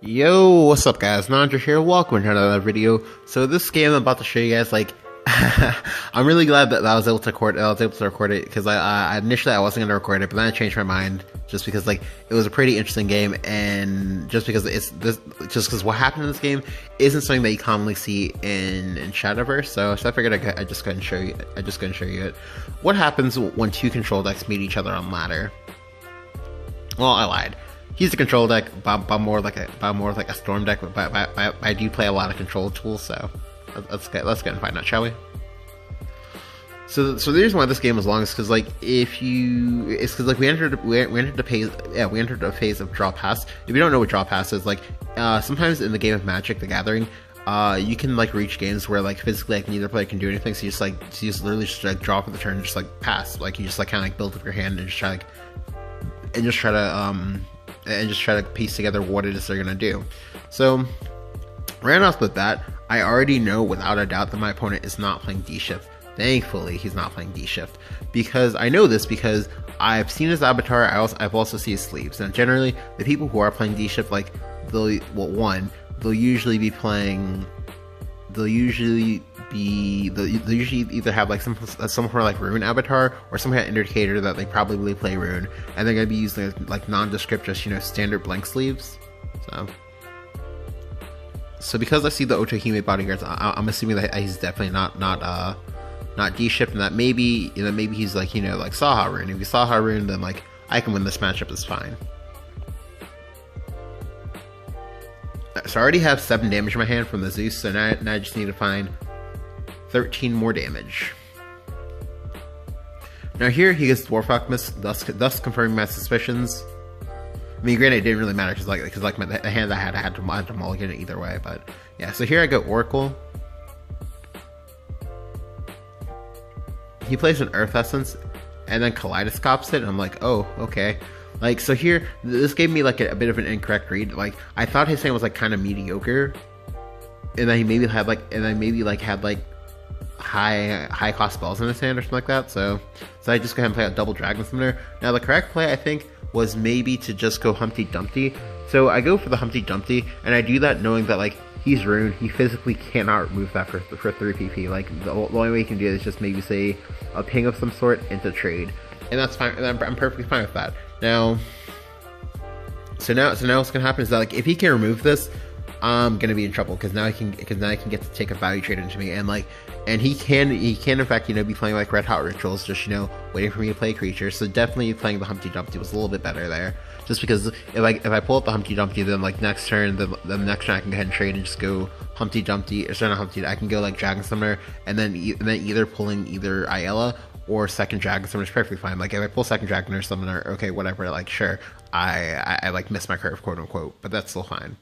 Yo, what's up guys, Nandra here, welcome to another video. So this game I'm about to show you guys, I'm really glad that I was able to record it, because I initially I wasn't going to record it, but then I changed my mind, just because it was a pretty interesting game, and just because what happened in this game isn't something that you commonly see in Shadowverse, so I figured I'd just go and show you it. What happens when two control decks meet each other on ladder? Well, I lied. He's a control deck, but more like a storm deck. But I do play a lot of control tools, so let's get and find out, shall we? So the reason why this game is long is because we entered a phase of draw pass. If you don't know what draw pass is, sometimes in the game of Magic the Gathering, you can reach games where physically neither player can do anything, so you just literally draw for the turn and just pass. You just kind of build up your hand and just try to piece together what it is they're gonna do. So right off with that, I already know without a doubt that my opponent is not playing D-Shift. Thankfully, he's not playing D-Shift, because I know this because I've seen his avatar. I've also seen his sleeves. And generally, the people who are playing D-Shift, they'll usually either have some sort of rune avatar or some kind of indicator that they probably play rune, and they're gonna be using nondescript, just standard blank sleeves. So because I see the Otohime bodyguards, I'm assuming that he's definitely not D-Shift, and that maybe he's Saha rune. If he's Saha rune, then I can win this matchup. It's fine. So I already have 7 damage in my hand from the Zeus, so now I just need to find 13 more damage. Now here he gets Dwarf Alchemist, thus confirming my suspicions. I mean, granted, it didn't really matter because the hand I had to mulligan it either way, but yeah. So here I go Oracle. He plays an Earth Essence and then Kaleidoscopes it, and I'm like, oh, okay. So here, this gave me a bit of an incorrect read. I thought his hand was kind of mediocre, and then he maybe had high cost spells in his hand or something like that. So I just go ahead and play a double Dragon Summoner. Now the correct play, I think, was maybe to just go Humpty Dumpty. So I go for the Humpty Dumpty, and I do that knowing that he's ruined. He physically cannot remove that for 3 PP. The only way he can do it is just maybe say a ping of some sort into trade, and that's fine. And I'm perfectly fine with that. Now what's gonna happen is that if he can remove this, I'm gonna be in trouble, because now I can get to take a value trade into me, and he can in fact be playing Red Hot Rituals, just waiting for me to play a creature. So definitely playing the Humpty Dumpty was a little bit better there, just because if I pull up the Humpty Dumpty, then next turn, the next turn I can go ahead and trade and just go Humpty Dumpty, or sorry, not Humpty, I can go Dragon Summoner, and then either pulling either Ayala or second Dragon Summoner is perfectly fine. If I pull second Dragon or Summoner, okay, whatever, sure, I missed my curve, quote unquote, but that's still fine.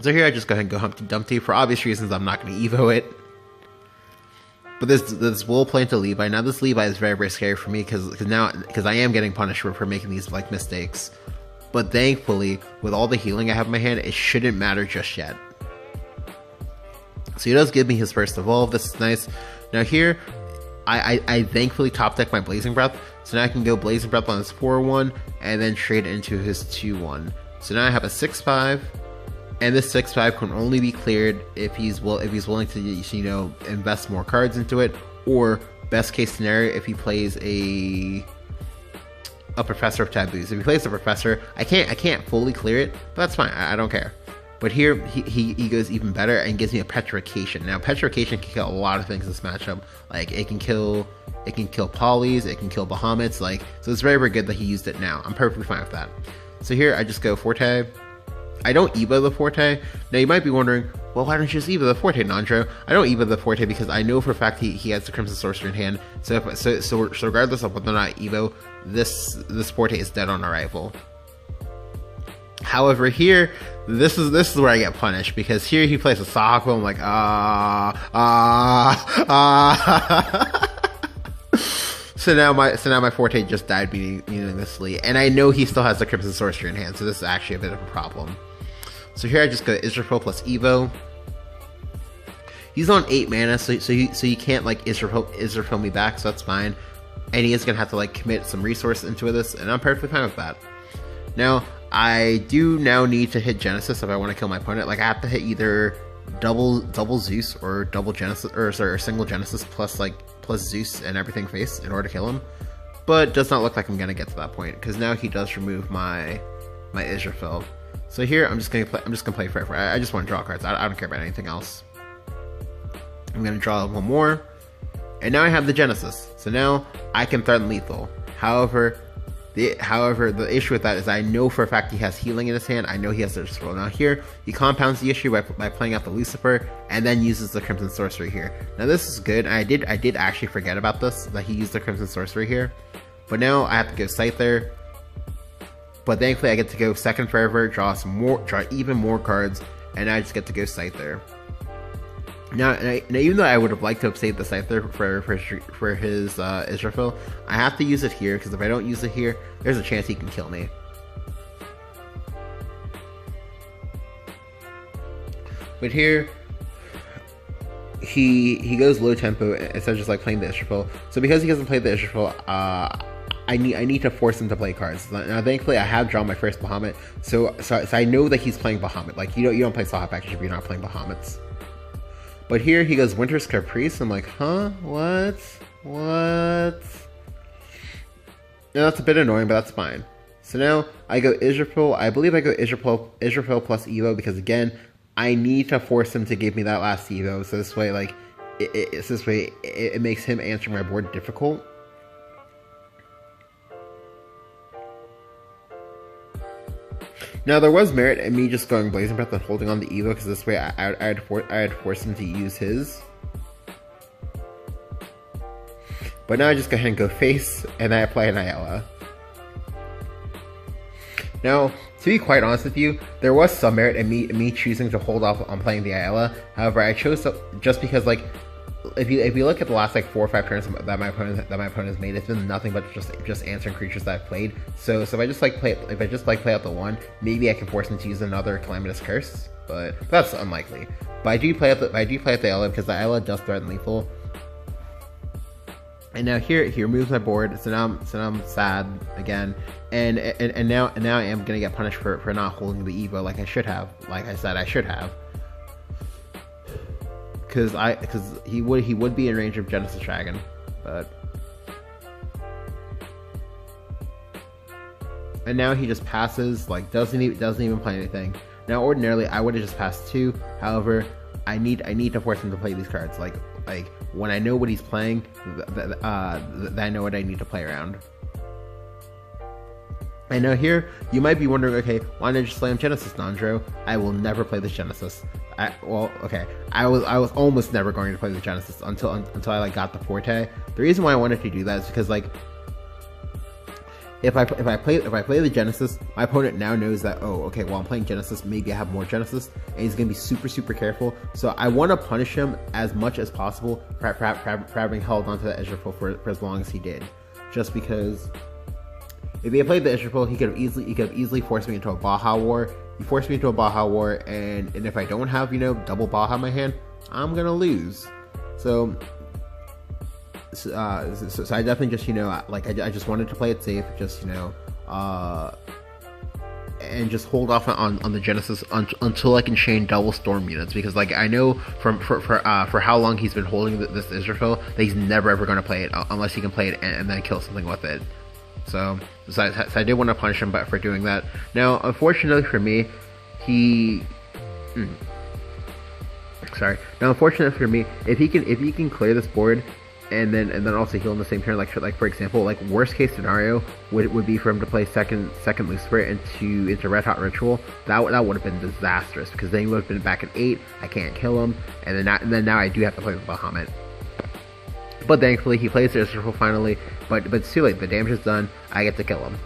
So here I just go ahead and go Humpty Dumpty. For obvious reasons, I'm not going to Evo it. But this will play into Levi. Now this Levi is very, very scary for me, because I am getting punished for making these mistakes. But thankfully, with all the healing I have in my hand, it shouldn't matter just yet. So he does give me his first evolve. This is nice. Now here, I thankfully top deck my Blazing Breath, so now I can go Blazing Breath on his 4/1 and then trade into his 2/1. So now I have a 6/5, and this 6/5 can only be cleared if he's willing to invest more cards into it, or best case scenario if he plays a Professor of Taboos. If he plays a Professor, I can't fully clear it, but that's fine. I don't care. But here, he goes even better and gives me a Petrification. Now, Petrification can kill a lot of things in this matchup. It can kill Polys, it can kill Bahamut's, so it's very, very good that he used it now. I'm perfectly fine with that. So here, I just go Forte. I don't Evo the Forte. Now, you might be wondering, well, why don't you just Evo the Forte, Nandro? I don't Evo the Forte because I know for a fact he has the Crimson Sorcerer in hand, so regardless of whether or not I Evo, this Forte is dead on arrival. However, here, this is where I get punished, because here he plays a Sahako. I'm like, So now my Forte just died meaninglessly, and I know he still has the Crimson Sorcerer in hand, so this is actually a bit of a problem. So here I just go Israfil plus Evo. He's on 8 mana, so you can't Israfil me back, so that's fine. And he is gonna have to commit some resource into this, and I'm perfectly fine with that. Now, I do now need to hit Genesis if I want to kill my opponent. Like I have to hit either double Zeus or double Genesis, or sorry, or single Genesis plus Zeus and everything face in order to kill him. But it does not look like I'm gonna get to that point because now he does remove my Israfil. So here I'm just gonna play forever. I just want to draw cards. I don't care about anything else. I'm gonna draw one more, and now I have the Genesis. So now I can threaten lethal. However, the issue with that is I know for a fact he has healing in his hand. I know he has the scroll. Now here, he compounds the issue by playing out the Lucifer and then uses the Crimson Sorcery here. Now this is good. I did actually forget about this, that he used the Crimson Sorcery here. But now I have to go Scyther. But thankfully I get to go second forever, draw even more cards, and I just get to go Scyther. Now, even though I would have liked to have saved the Scyther for his Israfil, I have to use it here, because if I don't use it here, there's a chance he can kill me. But here, he goes low tempo instead of just like playing the Israfil. So because he hasn't played the Israfil, I need to force him to play cards. Now, thankfully, I have drawn my first Bahamut, so I know that he's playing Bahamut. Like you don't play Saha package if you're not playing Bahamuts. But here he goes Winter's Caprice. I'm like, huh? What? Now that's a bit annoying, but that's fine. So now I go Israfil. I believe I go Israfil plus Evo because again, I need to force him to give me that last Evo. So this way, like, it makes him answering my board difficult. Now, there was merit in me just going Blazing Breath and holding on the Evo, because this way I'd force him to use his. But now I just go ahead and go face, and I apply an Ayala. Now, to be quite honest with you, there was some merit in me choosing to hold off on playing the Ayala. However, I chose to, just because, like, if you look at the last like 4 or 5 turns that my opponent has made, it's been nothing but just answering creatures that I've played. So if I just play out the one, maybe I can force him to use another Calamitous Curse, but that's unlikely. But I do play out the Ella because the Ella does threaten lethal. And now he removes my board, so now I'm sad again, and now I am gonna get punished for not holding the Evo like I should have, like I said I should have. Because he would be in range of Genesis Dragon, but and now he just passes, like doesn't even play anything. Now ordinarily I would have just passed 2. However, I need to force him to play these cards. Like when I know what he's playing, I know what I need to play around. And now here, you might be wondering, okay, why did I just slam Genesis, Nandro? I will never play this Genesis. I was almost never going to play the Genesis until I like got the Forte. The reason why I wanted to do that is because like if I play the Genesis, my opponent now knows that, oh, okay, well, I'm playing Genesis, maybe I have more Genesis, and he's gonna be super careful. So I want to punish him as much as possible for having held onto that Israfil for as long as he did, just because. If he had played the Israfil, he could have easily forced me into a Baja War. He forced me into a Baja War, and if I don't have, double Baja in my hand, I'm gonna lose. So I definitely just, I just wanted to play it safe, just, and just hold off on the Genesis until I can chain double Storm units, because like I know for how long he's been holding this Israfil that he's never ever going to play it unless he can play it and then kill something with it. So I did want to punish him for doing that. Now, unfortunately for me, unfortunately for me, if he can clear this board and then also heal in the same turn, like for example, like worst case scenario would be for him to play second Lucifer into Red Hot Ritual. That would have been disastrous, because then he would have been back at 8. I can't kill him, and then now I do have to play with Bahamut. But thankfully, he plays the Israfil finally, but it's too late. The damage is done. I get to kill him.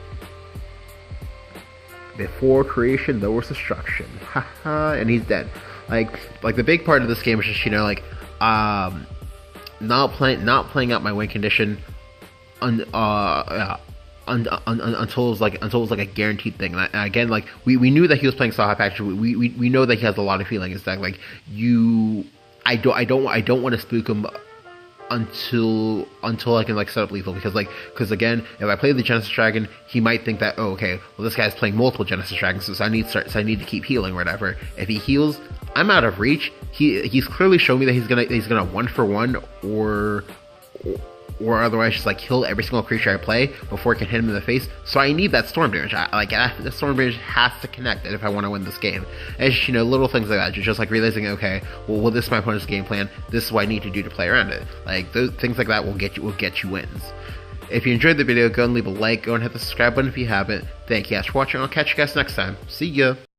Before creation, there was destruction. Haha, and he's dead. Like the big part of this game is just, not playing out my win condition until it was like a guaranteed thing. And again, like we knew that he was playing Saha package. We know that he has a lot of healing in his deck. Like I don't want to spook him until I can like set up lethal, because again, if I play the Genesis Dragon, he might think that, oh, okay, well, this guy's playing multiple Genesis Dragons, so I need to keep healing or whatever. If he heals, I'm out of reach. He's clearly shown me that he's gonna 1-for-1 or otherwise just like kill every single creature I play before it can hit him in the face. So I need that storm damage. The storm damage has to connect if I want to win this game. And it's just, little things like that, just like realizing, okay, well, this is my opponent's game plan. This is what I need to do to play around it. Like those things like that will get you wins. If you enjoyed the video, go and leave a like. Go and hit the subscribe button if you haven't. Thank you guys for watching. I'll catch you guys next time. See ya.